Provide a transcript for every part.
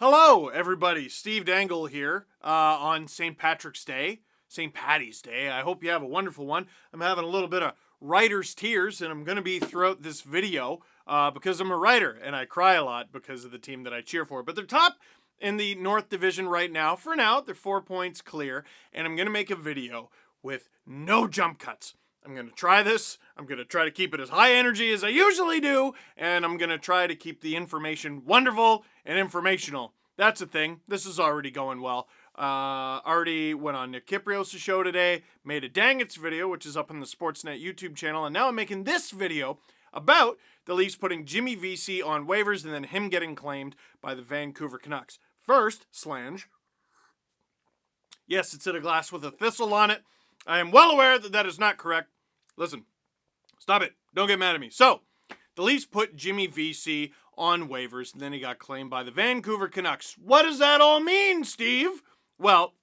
Hello, everybody. Steve Dangle here on St. Patrick's Day, St. Patty's Day. I hope you have a wonderful one. I'm having a little bit of writer's tears, and I'm going to be throughout this video because I'm a writer, and I cry a lot because of the team that I cheer for. But they're top in the North Division right now. For now, they're 4 points clear, and I'm going to make a video with no jump cuts. I'm going to try this. I'm going to try to keep it as high energy as I usually do, and I'm going to try to keep the information wonderful and informational. That's a thing. This is already going well. Already went on Nick Kiprios' show today, made a Dang It's video, which is up on the Sportsnet YouTube channel, and now I'm making this video about the Leafs putting Jimmy Vesey on waivers and then him getting claimed by the Vancouver Canucks. First, Slange. Yes, it's in a glass with a thistle on it. I am well aware that that is not correct. Listen, stop it. Don't get mad at me. So, the Leafs put Jimmy Vesey on waivers, and then he got claimed by the Vancouver Canucks. What does that all mean, Steve? Well,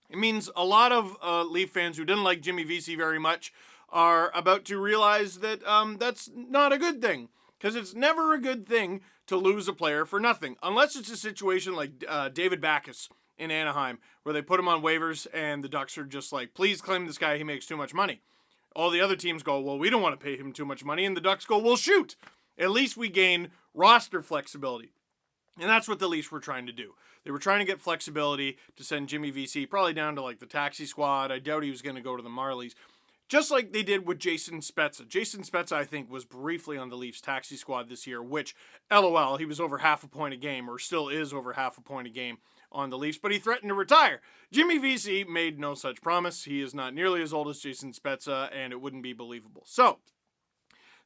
it means a lot of Leaf fans who didn't like Jimmy Vesey very much are about to realize that that's not a good thing, because it's never a good thing to lose a player for nothing, unless it's a situation like David Backes in Anaheim, where they put him on waivers, and the Ducks are just like, please claim this guy, he makes too much money. All the other teams go, well, we don't want to pay him too much money, and the Ducks go, well, shoot. At least we gain roster flexibility. And that's what the Leafs were trying to do. They were trying to get flexibility to send Jimmy Vesey probably down to like the taxi squad. I doubt he was going to go to the Marlies. Just like they did with Jason Spezza. Jason Spezza, I think, was briefly on the Leafs taxi squad this year, which, LOL, he was over half a point a game, or still is over half a point a game on the Leafs, but he threatened to retire. Jimmy Vesey made no such promise. He is not nearly as old as Jason Spezza, and it wouldn't be believable. So,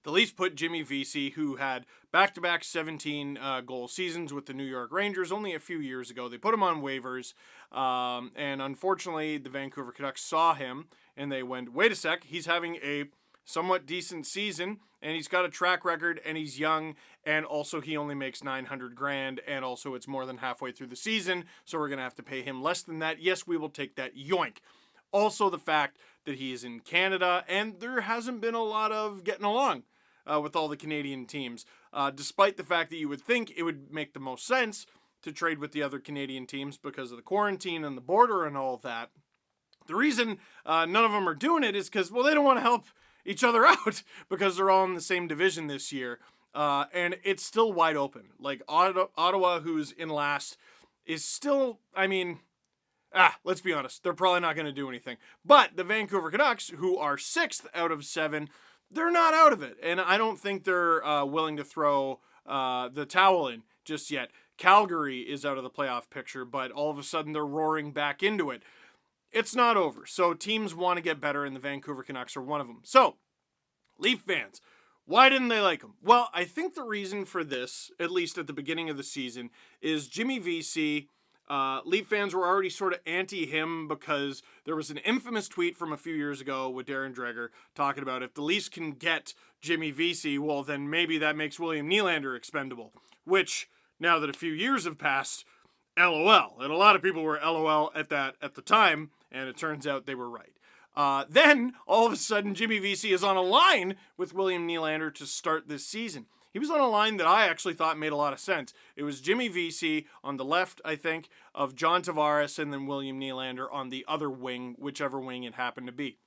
the Leafs put Jimmy Vesey, who had back-to-back 17-goal seasons with the New York Rangers only a few years ago. They put him on waivers, and unfortunately, the Vancouver Canucks saw him, and they went, wait a sec, he's having a somewhat decent season, and he's got a track record, and he's young, and also he only makes $900,000, and also it's more than halfway through the season, so we're going to have to pay him less than that. Yes, we will take that, yoink. Also the fact that he is in Canada, and there hasn't been a lot of getting along with all the Canadian teams, despite the fact that you would think it would make the most sense to trade with the other Canadian teams because of the quarantine and the border and all that. The reason none of them are doing it is because, well, they don't want to help each other out because they're all in the same division this year, and it's still wide open. Like, Ottawa, who's in last, is still, let's be honest, they're probably not going to do anything. But the Vancouver Canucks, who are 6th out of 7, they're not out of it, and I don't think they're willing to throw the towel in just yet. Calgary is out of the playoff picture, but all of a sudden they're roaring back into it. It's not over, so teams want to get better, and the Vancouver Canucks are one of them. So, Leaf fans, why didn't they like him? Well, I think the reason for this, at least at the beginning of the season, is Jimmy Vesey. Leaf fans were already sort of anti-him because there was an infamous tweet from a few years ago with Darren Dreger talking about if the Leafs can get Jimmy Vesey, well, then maybe that makes William Nylander expendable. Which, now that a few years have passed, LOL. And a lot of people were LOL at that at the time, and it turns out they were right. Then, all of a sudden, Jimmy Vesey is on a line with William Nylander to start this season. He was on a line that I actually thought made a lot of sense. It was Jimmy Vesey on the left, I think, of John Tavares, and then William Nylander on the other wing, whichever wing it happened to be.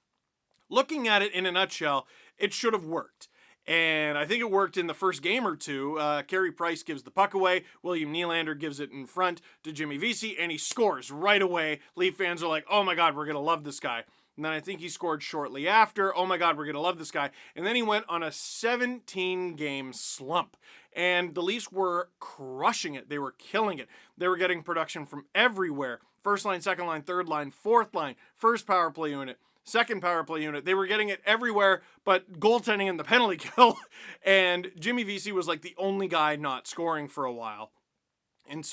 Looking at it in a nutshell, it should have worked. And I think it worked in the first game or two. Carey Price gives the puck away. William Nylander gives it in front to Jimmy Vesey, and he scores right away. Leaf fans are like, oh my God, we're going to love this guy. And then I think he scored shortly after. Oh my God, we're going to love this guy. And then he went on a 17-game slump. And the Leafs were crushing it. They were killing it. They were getting production from everywhere. First line, second line, third line, fourth line, first power play unit, second power play unit. They were getting it everywhere, but goaltending and the penalty kill. And Jimmy Vesey was like the only guy not scoring for a while. And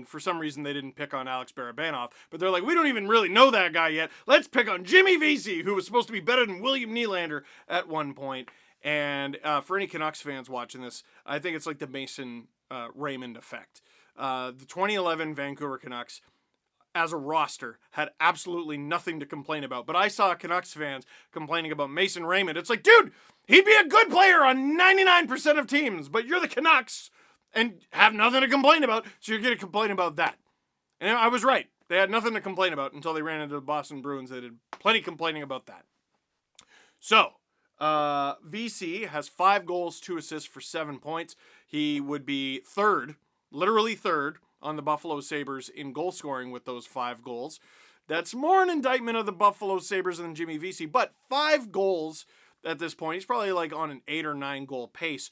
for some reason they didn't pick on Alex Barabanov, but they're like, we don't even really know that guy yet. Let's pick on Jimmy Vesey, who was supposed to be better than William Nylander at one point. And for any Canucks fans watching this, I think it's like the Mason Raymond effect. The 2011 Vancouver Canucks, as a roster, had absolutely nothing to complain about. But I saw Canucks fans complaining about Mason Raymond. It's like, dude, he'd be a good player on 99% of teams, but you're the Canucks. and have nothing to complain about, so you're going to complain about that. And I was right. They had nothing to complain about until they ran into the Boston Bruins. They did plenty complaining about that. So, Vesey has 5 goals, 2 assists for 7 points. He would be third, literally third, on the Buffalo Sabres in goal scoring with those 5 goals. That's more an indictment of the Buffalo Sabres than Jimmy Vesey, but 5 goals at this point. He's probably like on an 8 or 9 goal pace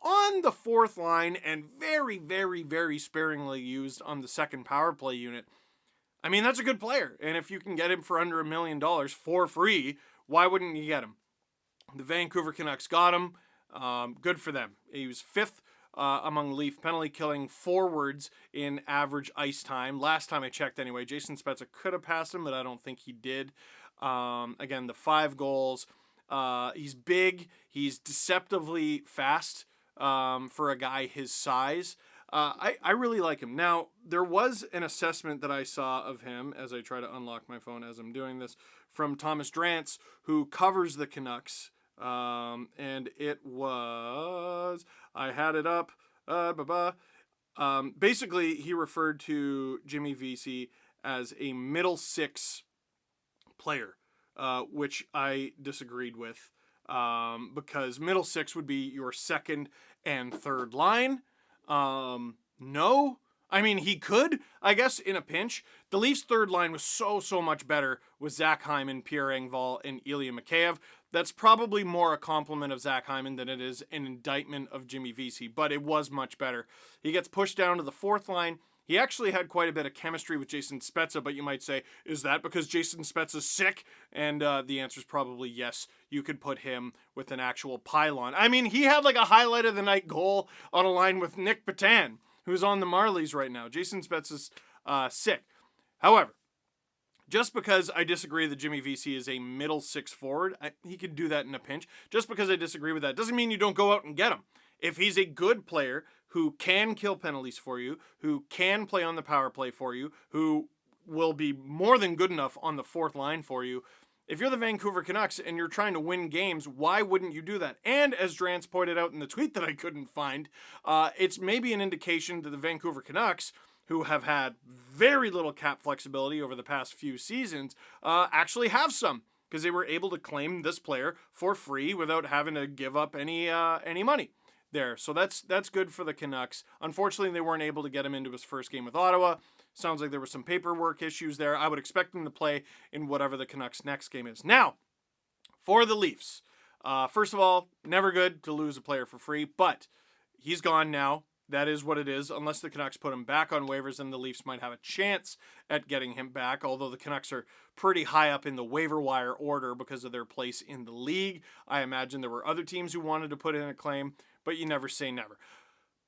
on the fourth line and very, very, very sparingly used on the second power play unit. I mean, that's a good player. And if you can get him for under $1 million for free, why wouldn't you get him? The Vancouver Canucks got him. Good for them. He was 5th among Leaf penalty killing forwards in average ice time. Last time I checked anyway, Jason Spezza could have passed him, but I don't think he did. Again, the 5 goals. He's big. He's deceptively fast for a guy his size. I really like him. Now, there was an assessment that I saw of him, as I try to unlock my phone as I'm doing this, from Thomas Drance, who covers the Canucks. And it was, I had it up, basically he referred to Jimmy Vesey as a middle 6 player, which I disagreed with, because middle 6 would be your second and third line. No, I mean, he could, I guess, in a pinch. The Leafs' third line was so much better with Zach Hyman, Pierre Engvall, and Ilya Mikheyev. That's probably more a compliment of Zach Hyman than it is an indictment of Jimmy Vesey, but it was much better. He gets pushed down to the fourth line. He actually had quite a bit of chemistry with Jason Spezza, but you might say, is that because Jason Spezza's sick? And the answer is probably yes. You could put him with an actual pylon. I mean, he had like a highlight of the night goal on a line with Nick Patan, who's on the Marlies right now. Jason Spezza's sick. However, just because I disagree that Jimmy Vesey is a middle 6 forward, he could do that in a pinch. Just because I disagree with that doesn't mean you don't go out and get him. If he's a good player who can kill penalties for you, who can play on the power play for you, who will be more than good enough on the fourth line for you, if you're the Vancouver Canucks and you're trying to win games, why wouldn't you do that? And as Drance pointed out in the tweet that I couldn't find, it's maybe an indication that the Vancouver Canucks, who have had very little cap flexibility over the past few seasons, actually have some, because they were able to claim this player for free without having to give up any money there. So that's good for the Canucks. Unfortunately, they weren't able to get him into his first game with Ottawa. Sounds like there were some paperwork issues there. I would expect him to play in whatever the Canucks' next game is. Now, for the Leafs. First of all, never good to lose a player for free, but he's gone now. That is what it is. Unless the Canucks put him back on waivers, and the Leafs might have a chance at getting him back, although the Canucks are pretty high up in the waiver wire order because of their place in the league. I imagine there were other teams who wanted to put in a claim, but you never say never.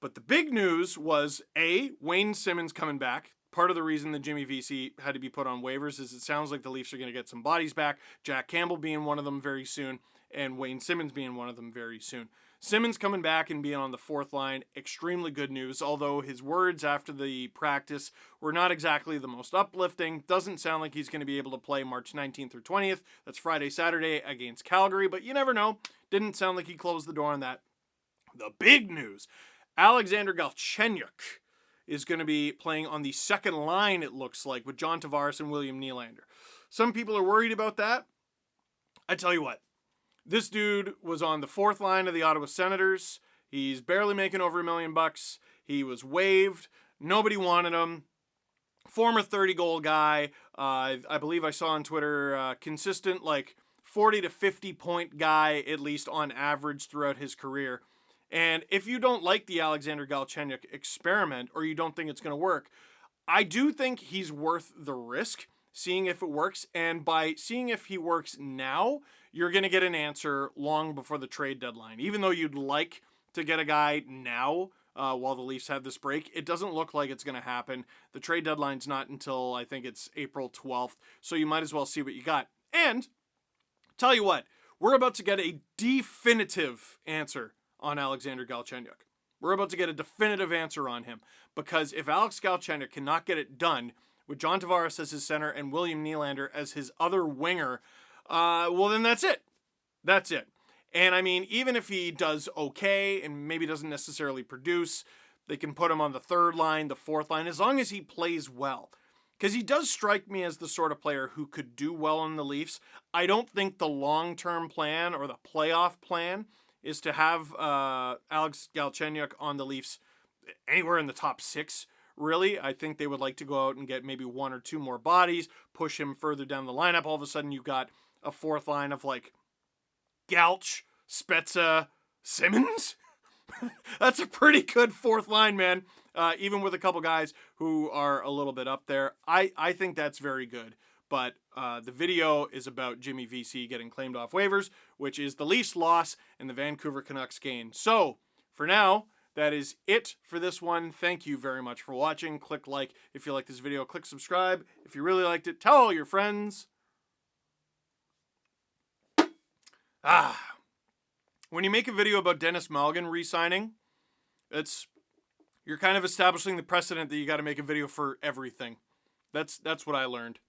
But the big news was, A, Wayne Simmons coming back. Part of the reason that Jimmy Vesey had to be put on waivers is it sounds like the Leafs are going to get some bodies back, Jack Campbell being one of them very soon, and Wayne Simmons being one of them very soon. Simmons coming back and being on the fourth line, extremely good news, although his words after the practice were not exactly the most uplifting. Doesn't sound like he's going to be able to play March 19th or 20th. That's Friday, Saturday against Calgary, but you never know. Didn't sound like he closed the door on that. The big news, Alexander Galchenyuk is going to be playing on the second line, it looks like, with John Tavares and William Nylander. Some people are worried about that. I tell you what. This dude was on the fourth line of the Ottawa Senators. He's barely making over $1 million. He was waived. Nobody wanted him. Former 30-goal guy. I believe I saw on Twitter, consistent like 40 to 50-point guy, at least on average throughout his career. And if you don't like the Alexander Galchenyuk experiment, or you don't think it's going to work, I do think he's worth the risk, seeing if it works. And by seeing if he works now, you're going to get an answer long before the trade deadline. Even though you'd like to get a guy now while the Leafs have this break, it doesn't look like it's going to happen. The trade deadline's not until, I think it's April 12th, so you might as well see what you got. And, tell you what, we're about to get a definitive answer on Alexander Galchenyuk. We're about to get a definitive answer on him, because if Alex Galchenyuk cannot get it done with John Tavares as his center and William Nylander as his other winger, well, then that's it. That's it. And I mean, even if he does okay and maybe doesn't necessarily produce, They can put him on the third line, the fourth line, as long as he plays well. Because he does strike me as the sort of player who could do well in the Leafs. I don't think the long-term plan or the playoff plan is to have Alex Galchenyuk on the Leafs anywhere in the top 6, really. I think they would like to go out and get maybe 1 or 2 more bodies, push him further down the lineup. All of a sudden, you've got a fourth line of like Galch, Spezza, Simmons. That's a pretty good fourth line, man. Even with a couple guys who are a little bit up there. I think that's very good. But the video is about Jimmy Vesey getting claimed off waivers, which is the Leafs loss and the Vancouver Canucks gain. So, for now, that is it for this one. Thank you very much for watching. Click like if you like this video. Click subscribe if you really liked it. Tell all your friends. When you make a video about Dennis Malgin re-signing, you're kind of establishing the precedent that you got to make a video for everything. That's what I learned.